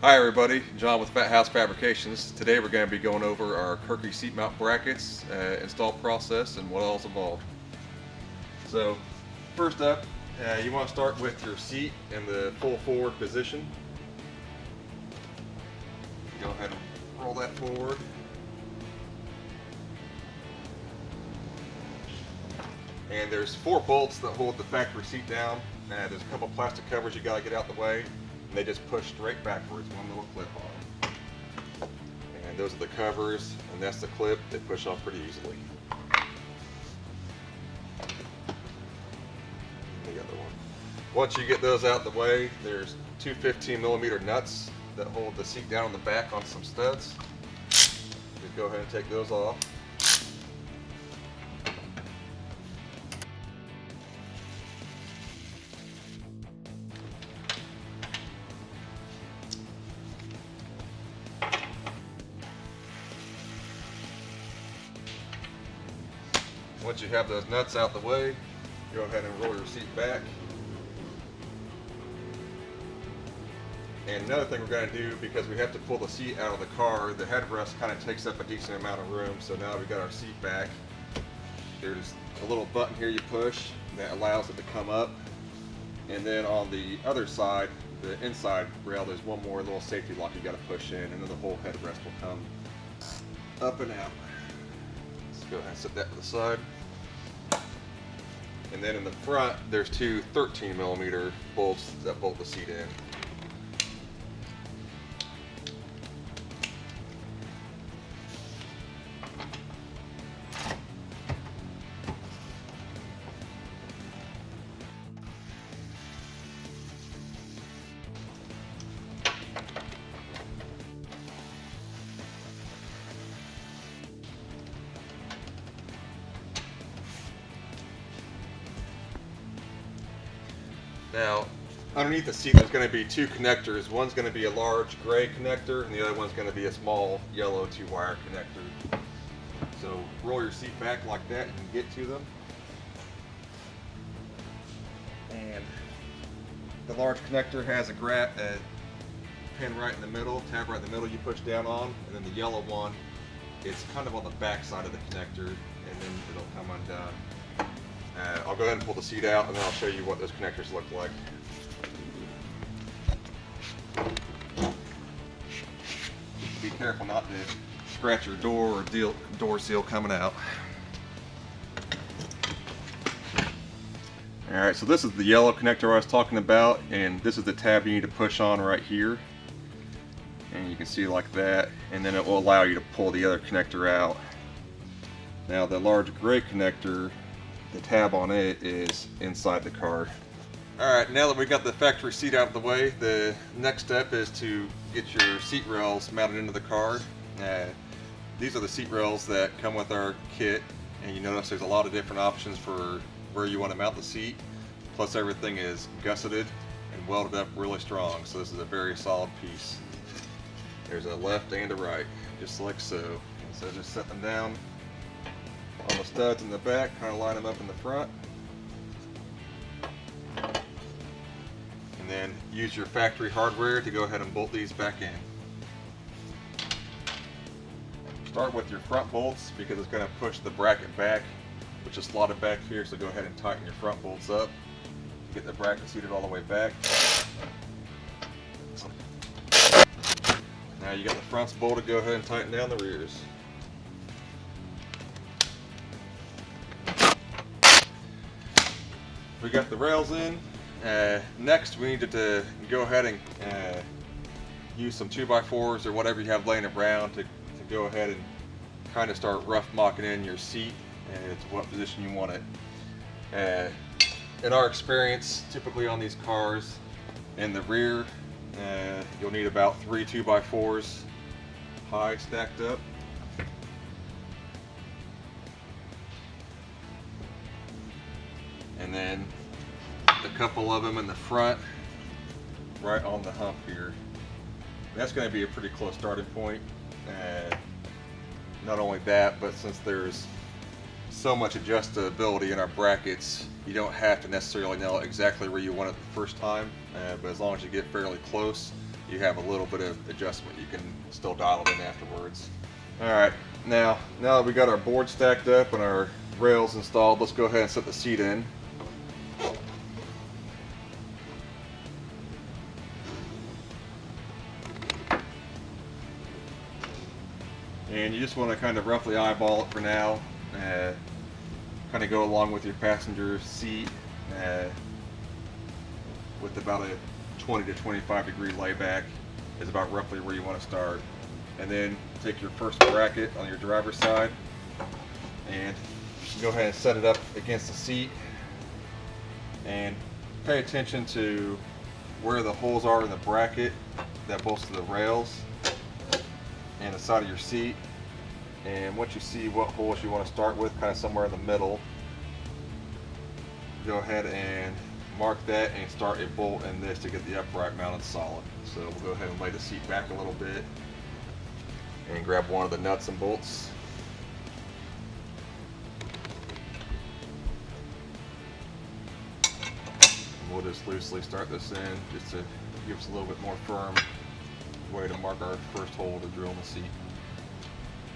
Hi everybody, John with Fathouse Fabrications. Today we're going to be going over our Kirkey seat mount brackets, install process, and what all's involved. So first up, you want to start with your seat in the full forward position. Go ahead and roll that forward. And there's 4 bolts that hold the factory seat down. There's a couple plastic covers you got to get out the way. They just push straight backwards, one little clip on them. And those are the covers, and that's the clip. They push off pretty easily. The other one. Once you get those out the way, there's 2 15mm nuts that hold the seat down on the back on some studs. Just go ahead and take those off. Once you have those nuts out the way, go ahead and roll your seat back. And another thing we're going to do, because we have to pull the seat out of the car, the headrest kind of takes up a decent amount of room. So now we've got our seat back. There's a little button here you push that allows it to come up. And then on the other side, the inside rail, there's one more little safety lock you got to push in, and then the whole headrest will come up and out. Let's go ahead and set that to the side. And then in the front, there's 2 13mm bolts that bolt the seat in. Now, underneath the seat there's going to be 2 connectors. One's going to be a large gray connector, and the other one's going to be a small yellow 2-wire connector. So roll your seat back like that, you can get to them. And the large connector has a pin right in the middle, tab right in the middle you push down on, and then the yellow one, it's kind of on the back side of the connector, and then it'll come undone. I'll go ahead and pull the seat out, and then I'll show you what those connectors look like. Be careful not to scratch your door or door seal coming out. Alright, so this is the yellow connector I was talking about, and this is the tab you need to push on right here. And you can see like that, and then it will allow you to pull the other connector out. Now the large gray connector, the tab on it is inside the car. Alright, now that we got the factory seat out of the way, the next step is to get your seat rails mounted into the car. These are the seat rails that come with our kit, and you notice there's a lot of different options for where you want to mount the seat. Plus everything is gusseted and welded up really strong, so this is a very solid piece. There's a left and a right, just like so. And so just set them down on the studs in the back, kind of line them up in the front. And then use your factory hardware to go ahead and bolt these back in. Start with your front bolts because it's going to push the bracket back, which is slotted back here, so go ahead and tighten your front bolts up. Get the bracket seated all the way back. Now you got the fronts bolted, go ahead and tighten down the rears. We got the rails in. Next we needed to go ahead and use some 2x4s or whatever you have laying around to go ahead and kind of start rough mocking in your seat and to what position you want it. In our experience, typically on these cars, in the rear, you'll need about 3 2x4s high stacked up. And then a couple of them in the front, right on the hump here. That's going to be a pretty close starting point. Not only that, but since there's so much adjustability in our brackets, you don't have to necessarily know exactly where you want it the first time, but as long as you get fairly close, you have a little bit of adjustment. You can still dial it in afterwards. Alright, now that we got our board stacked up and our rails installed, let's go ahead and set the seat in. And you just want to kind of roughly eyeball it for now. Kind of go along with your passenger seat with about a 20 to 25 degree layback is about roughly where you want to start. And then take your first bracket on your driver's side and go ahead and set it up against the seat, and pay attention to where the holes are in the bracket that bolts to the rails and the side of your seat. And once you see what holes you want to start with, kind of somewhere in the middle, go ahead and mark that and start a bolt in this to get the upright mounted solid. So we'll go ahead and lay the seat back a little bit and grab one of the nuts and bolts. And we'll just loosely start this in just to give us a little bit more firm way to mark our first hole to drill in the seat.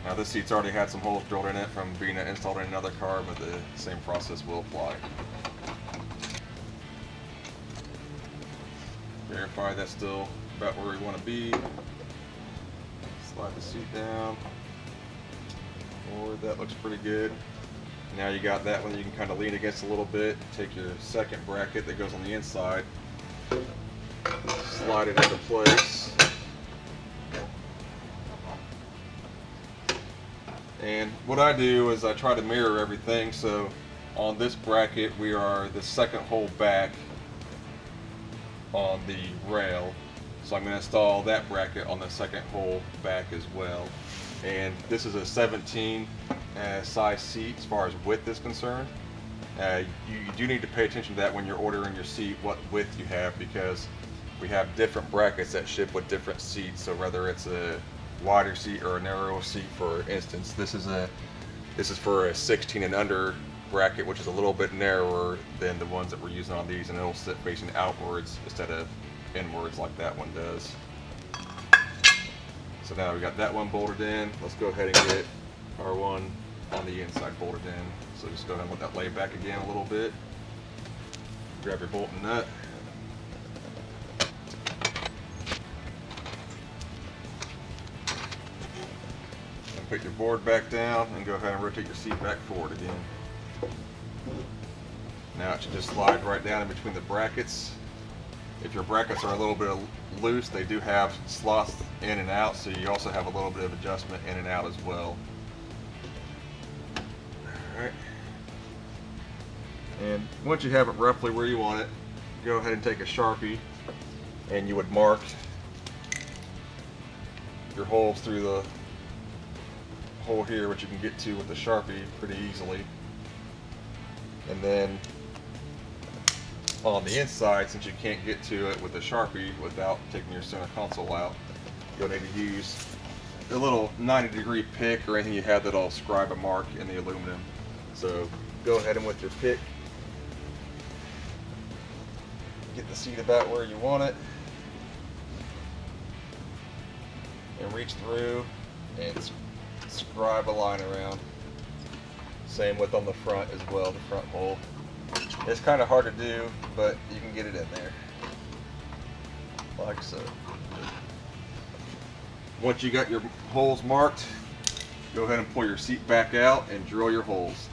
Now this seat's already had some holes drilled in it from being installed in another car, but the same process will apply. Verify that's still about where we want to be. Slide the seat down. Forward, that looks pretty good. Now you got that one you can kind of lean against a little bit. Take your second bracket that goes on the inside, slide it into place. And what I do is I try to mirror everything. So on this bracket we are the second hole back on the rail. So I'm going to install that bracket on the second hole back as well. And this is a 17 size seat as far as width is concerned. You do need to pay attention to that when you're ordering your seat, what width you have, because we have different brackets that ship with different seats. So whether it's a wider seat or a narrow seat, for instance, this is for a 16 and under bracket, which is a little bit narrower than the ones that we're using on these, and it'll sit facing outwards instead of inwards like that one does. So now we got that one bolted in. Let's go ahead and get our one on the inside bolted in. So just go ahead and let that lay back again a little bit. Grab your bolt and nut. And put your board back down and go ahead and rotate your seat back forward again. Now it should just slide right down in between the brackets. If your brackets are a little bit loose, they do have slots in and out, so you also have a little bit of adjustment in and out as well. Alright. And once you have it roughly where you want it, go ahead and take a Sharpie and you would mark your holes through the hole here, which you can get to with the Sharpie pretty easily. And then on the inside, since you can't get to it with the Sharpie without taking your center console out, you'll need to use a little 90-degree pick or anything you have that'll scribe a mark in the aluminum. So go ahead and with your pick, get the seat about where you want it, and reach through and scribe a line around. Same with on the front as well, the front hole. It's kind of hard to do, but you can get it in there, like so. Once you got your holes marked, go ahead and pull your seat back out and drill your holes.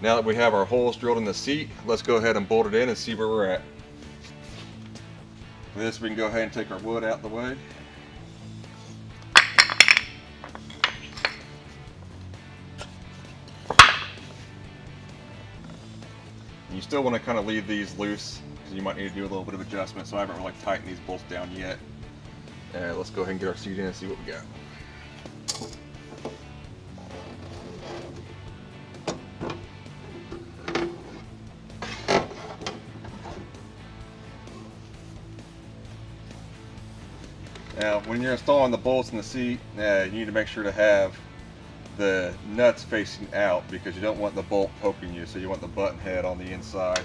Now that we have our holes drilled in the seat, let's go ahead and bolt it in and see where we're at. For this, we can go ahead and take our wood out of the way. You still want to kind of leave these loose because you might need to do a little bit of adjustment, so I haven't really tightened these bolts down yet. Let's go ahead and get our seat in and see what we got. Now, when you're installing the bolts in the seat, you need to make sure to have the nuts facing out because you don't want the bolt poking you, so you want the button head on the inside.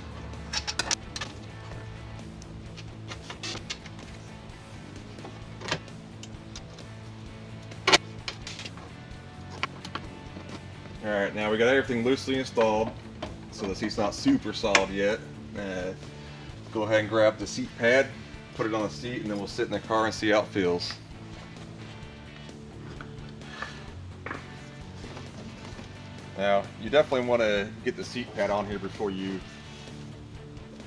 Alright, now we got everything loosely installed, so the seat's not super solid yet. Go ahead and grab the seat pad, put it on the seat, and then we'll sit in the car and see how it feels. Now, you definitely want to get the seat pad on here before you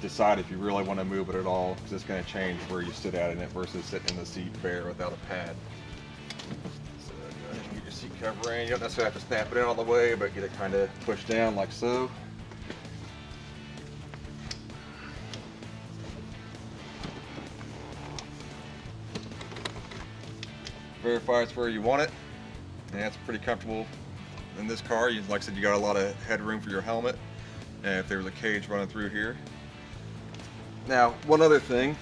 decide if you really want to move it at all, because it's going to change where you sit at in it versus sitting in the seat bare without a pad. So go ahead and get your seat cover in. You don't necessarily have to snap it in all the way, but get it kind of pushed down like so. Verify it's where you want it, and it's pretty comfortable. In this car, like I said, you got a lot of headroom for your helmet, and if there was a cage running through here. Now, one other thing,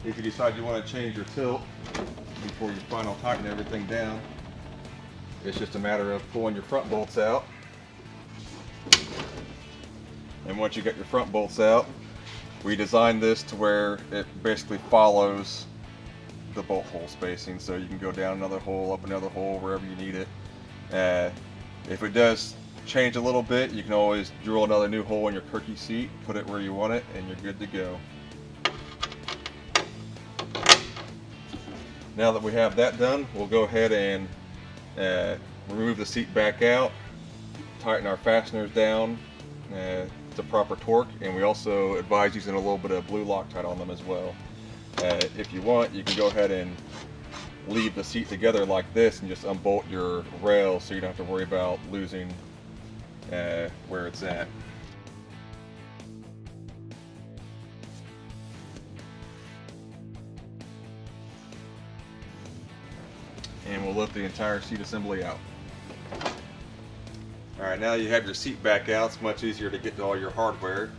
if you decide you want to change your tilt before you final tighten everything down, it's just a matter of pulling your front bolts out. And once you get your front bolts out, we designed this to where it basically follows the bolt hole spacing, so you can go down another hole, up another hole, wherever you need it. If it does change a little bit, you can always drill another new hole in your Kirkey seat, put it where you want it, and you're good to go. Now that we have that done, we'll go ahead and remove the seat back out, tighten our fasteners down to proper torque, and we also advise using a little bit of blue Loctite on them as well. If you want, you can go ahead and leave the seat together like this and just unbolt your rail so you don't have to worry about losing where it's at. And we'll lift the entire seat assembly out. Alright, now you have your seat back out, it's much easier to get to all your hardware.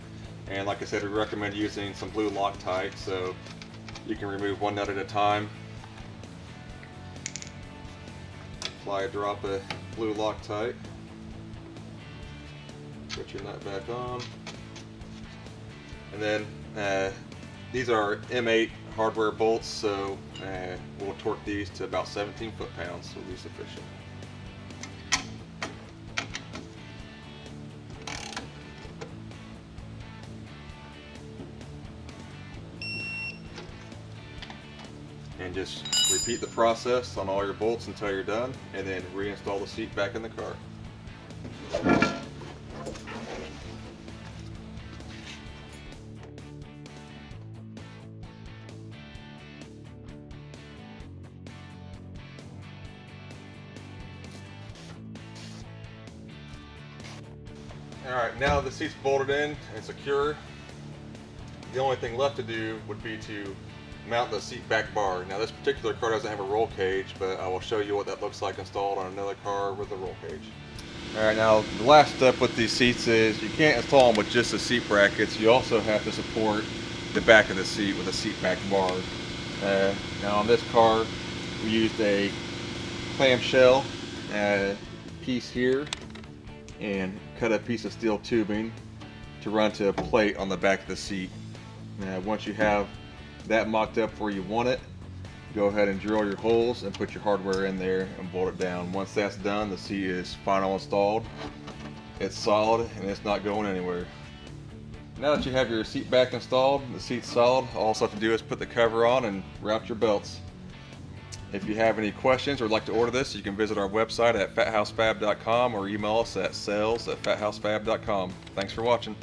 And like I said, we recommend using some blue Loctite so you can remove one nut at a time. Apply a drop of blue Loctite. Put your nut back on. And then these are M8 hardware bolts, so we'll torque these to about 17 foot-pounds, so it'll be sufficient. And just repeat the process on all your bolts until you're done, and then reinstall the seat back in the car. Alright, now the seat's bolted in and secure, the only thing left to do would be to mount the seat back bar. Now this particular car doesn't have a roll cage, but I will show you what that looks like installed on another car with a roll cage. Alright, now the last step with these seats is you can't install them with just the seat brackets. You also have to support the back of the seat with a seat back bar. Now on this car we used a clamshell piece here and cut a piece of steel tubing to run to a plate on the back of the seat. Now once you have that mocked up where you want it, go ahead and drill your holes and put your hardware in there and bolt it down. Once that's done, the seat is final installed. It's solid and it's not going anywhere. Now that you have your seat back installed, the seat's solid, all you have to do is put the cover on and route your belts. If you have any questions or would like to order this, you can visit our website at fathousefab.com or email us at sales@fathousefab.com. Thanks for watching.